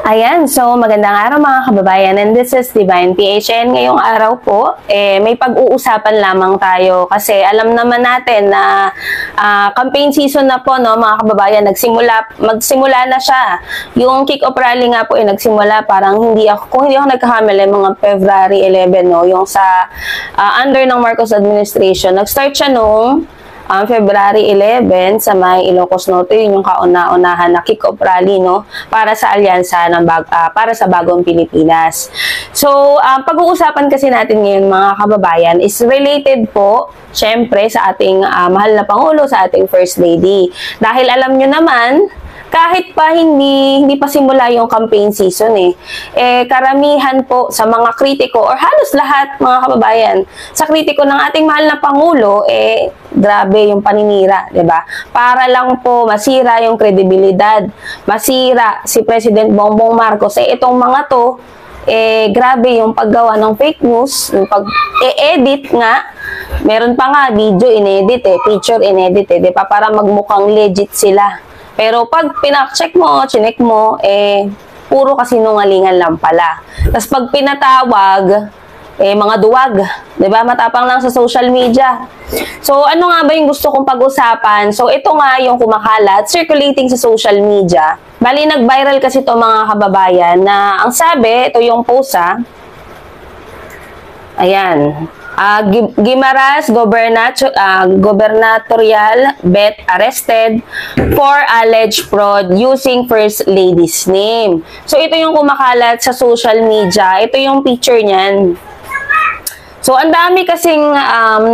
Ayan, so magandang araw mga kababayan, and this is Divine PHN. Ngayong araw po, may pag-uusapan lamang tayo kasi alam naman natin na campaign season na po, no, mga kababayan, magsimula na siya. Yung kick-off rally nga po nagsimula, parang kung hindi ako nagkakamali, mga February 11, no, yung sa under ng Marcos administration. Nag-start siya noong February 11 sa may Ilocos Norte, yun yung kauna-unahan na kick-off rally, no, para sa alyansa ng para sa bagong Pilipinas. So, pag-uusapan kasi natin ngayon mga kababayan is related po syempre sa ating mahal na Pangulo, sa ating First Lady. Dahil alam nyo naman, kahit pa hindi pa simula yung campaign season karamihan po sa mga kritiko or halos lahat mga kababayan sa kritiko ng ating mahal na Pangulo grabe yung paninira, 'di ba? Para lang po masira yung kredibilidad, masira si President Bongbong Marcos. Itong mga to grabe yung paggawa ng fake news, yung pag-edit nga. Meron pa nga video inedit picture inedit 'di ba? Para magmukhang legit sila. Pero pag pinak-check mo, chinek mo, puro kasinungalingan lang pala. Tapos pag pinatawag, mga duwag. 'Di ba? Matapang lang sa social media. So, ano nga ba yung gusto kong pag-usapan? So, ito nga yung kumakalat, circulating sa social media. Bali, nag-viral kasi ito mga kababayan na ang sabi, ito yung post Ayan. Guimaras gubernatorial bet arrested for alleged fraud using First Lady's name. So, ito yung kumakalat sa social media. Ito yung picture niyan. So, ang dami kasing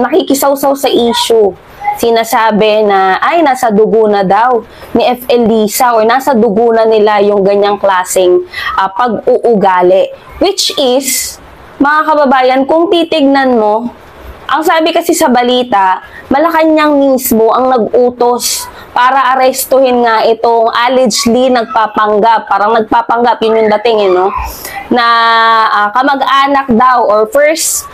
nakikisawsaw sa issue. Sinasabi na, nasa dugo na daw ni FL Lisa or nasa dugo na nila yung ganyang klaseng pag-uugali. Which is, mga kababayan, kung titignan mo, ang sabi kasi sa balita, Malacanang mismo ang nag-utos para arestuhin nga itong allegedly nagpapanggap. Parang nagpapanggap, yun yung dating, no? Na kamag-anak daw or first,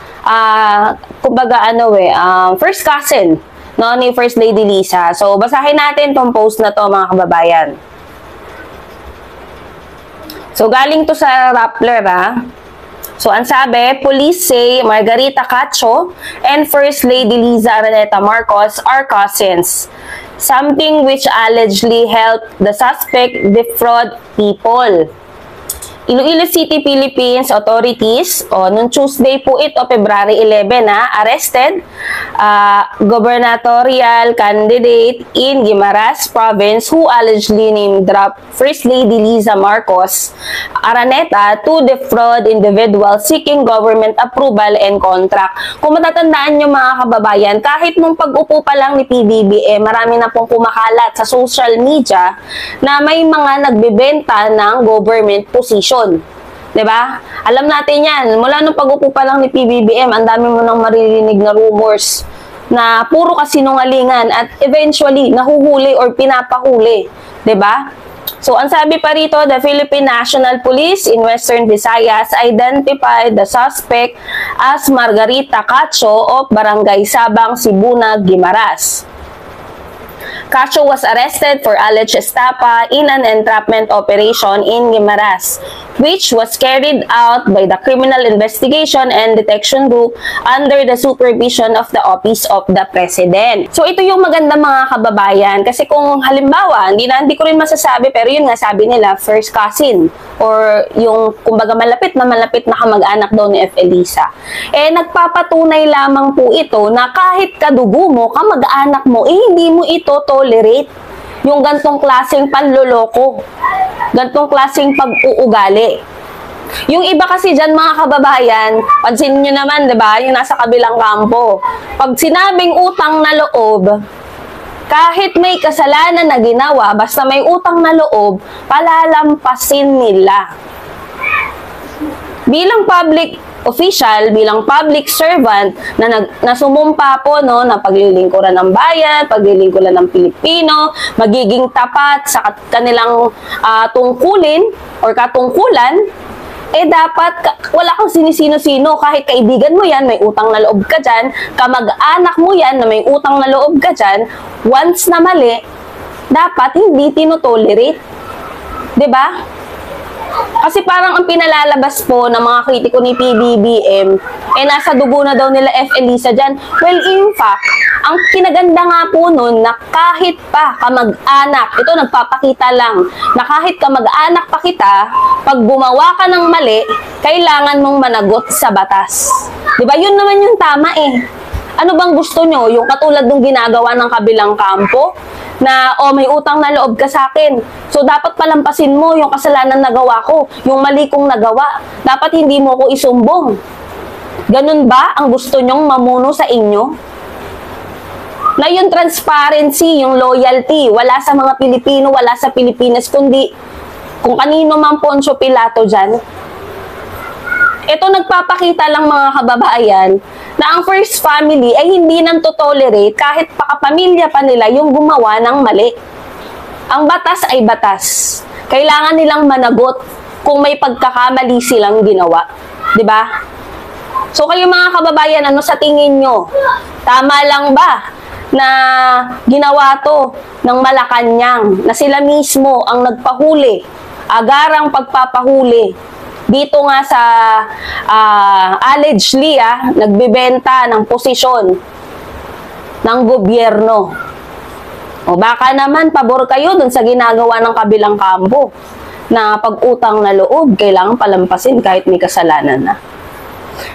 first cousin, no, ni First Lady Lisa. So, basahin natin tong post na to, mga kababayan. So, galing to sa Rappler, So, ang sabi, police say Margarita Cacho and First Lady Liza Araneta Marcos are cousins. Something which allegedly helped the suspect defraud people. Iloilo City, Philippines authorities, noong Tuesday po ito, February 11, arrested gubernatorial candidate in Guimaras Province who allegedly name-dropped First Lady Liza Marcos Araneta to defraud individuals seeking government approval and contract. Kung matatandaan nyo mga kababayan, kahit nung pag-upo pa lang ni PBBM, marami na pong kumakalat sa social media na may mga nagbebenta ng government position. 'Di ba? Alam natin 'yan. Mula nung pag-upo pa lang ni PBBM, ang dami mo nang maririnig na rumors na puro kasinungalingan at eventually nahuhuli or pinapahuli, 'di ba? So, ang sabi pa rito, the Philippine National Police in Western Visayas identified the suspect as Margarita Cacho of Barangay Sabang, Sibunag, Guimaras. Cacho was arrested for alleged estafa in an entrapment operation in Guimaras, which was carried out by the Criminal Investigation and Detection Group under the supervision of the Office of the President. So, ito yung maganda mga kababayan kasi kung halimbawa, hindi ko rin masasabi pero yun nga sabi nila, first cousin or yung kumbaga malapit na kamag-anak daw ni FL Lisa. Nagpapatunay lamang po ito na kahit kadugo mo, kamag-anak mo, hindi mo ito tolerate yung gantong klaseng panloloko, gantong klaseng pag-uugali. Yung iba kasi dyan mga kababayan, pansin nyo naman, di ba, yung nasa kabilang kampo, pag sinabing utang na loob, kahit may kasalanan na ginawa, basta may utang na loob, palalampasin nila. Bilang public official, bilang public servant na sumumpa po na paglilingkuran ng bayan, paglilingkuran ng Pilipino, magiging tapat sa kanilang tungkulin or katungkulan, dapat wala kang sinisino-sino, kahit kaibigan mo yan, may utang na loob ka dyan, kamag-anak mo yan na may utang na loob ka dyan, once na mali, dapat hindi tinotolerate. 'Di ba? Kasi parang ang pinalalabas po ng mga kritiko ni PBBM, nasa dugo na daw nila F. Elisa dyan. Well, in fact, ang kinaganda nga po nun na kahit pa kamag-anak, ito nagpapakita lang, na kahit kamag-anak pa kita, pag gumawa ka ng mali, kailangan mong managot sa batas. Diba? Yun naman yung tama eh. Ano bang gusto nyo? Yung katulad ng ginagawa ng kabilang kampo? Na, may utang na loob ka sa akin. So, dapat palampasin mo yung kasalanan na nagawa ko. Yung mali kong nagawa. Dapat hindi mo ko isumbong. Ganun ba ang gusto nyong mamuno sa inyo? Na yung transparency, yung loyalty, wala sa mga Pilipino, wala sa Pilipinas, kundi kung kanino man Poncio Pilato dyan. Ito nagpapakita lang mga kababayan na ang first family ay hindi nang tolerate kahit pakapamilya pa nila yung gumawa ng mali. Ang batas ay batas. Kailangan nilang managot kung may pagkakamali silang ginawa. 'Di ba? So kayo mga kababayan, ano sa tingin nyo? Tama lang ba na ginawa to ng Malacanang, na sila mismo ang nagpahuli, agarang pagpapahuli dito nga sa allegedly nagbebenta ng posisyon ng gobyerno. O baka naman pabor kayo dun sa ginagawa ng kabilang kampo na pag-utang na loob kailangan palampasin kahit may kasalanan na.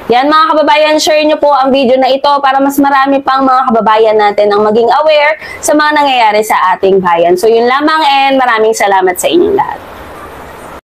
Yan mga kababayan, share nyo po ang video na ito para mas marami pang mga kababayan natin ang maging aware sa mga nangyayari sa ating bayan. So yun lamang and maraming salamat sa inyong lahat.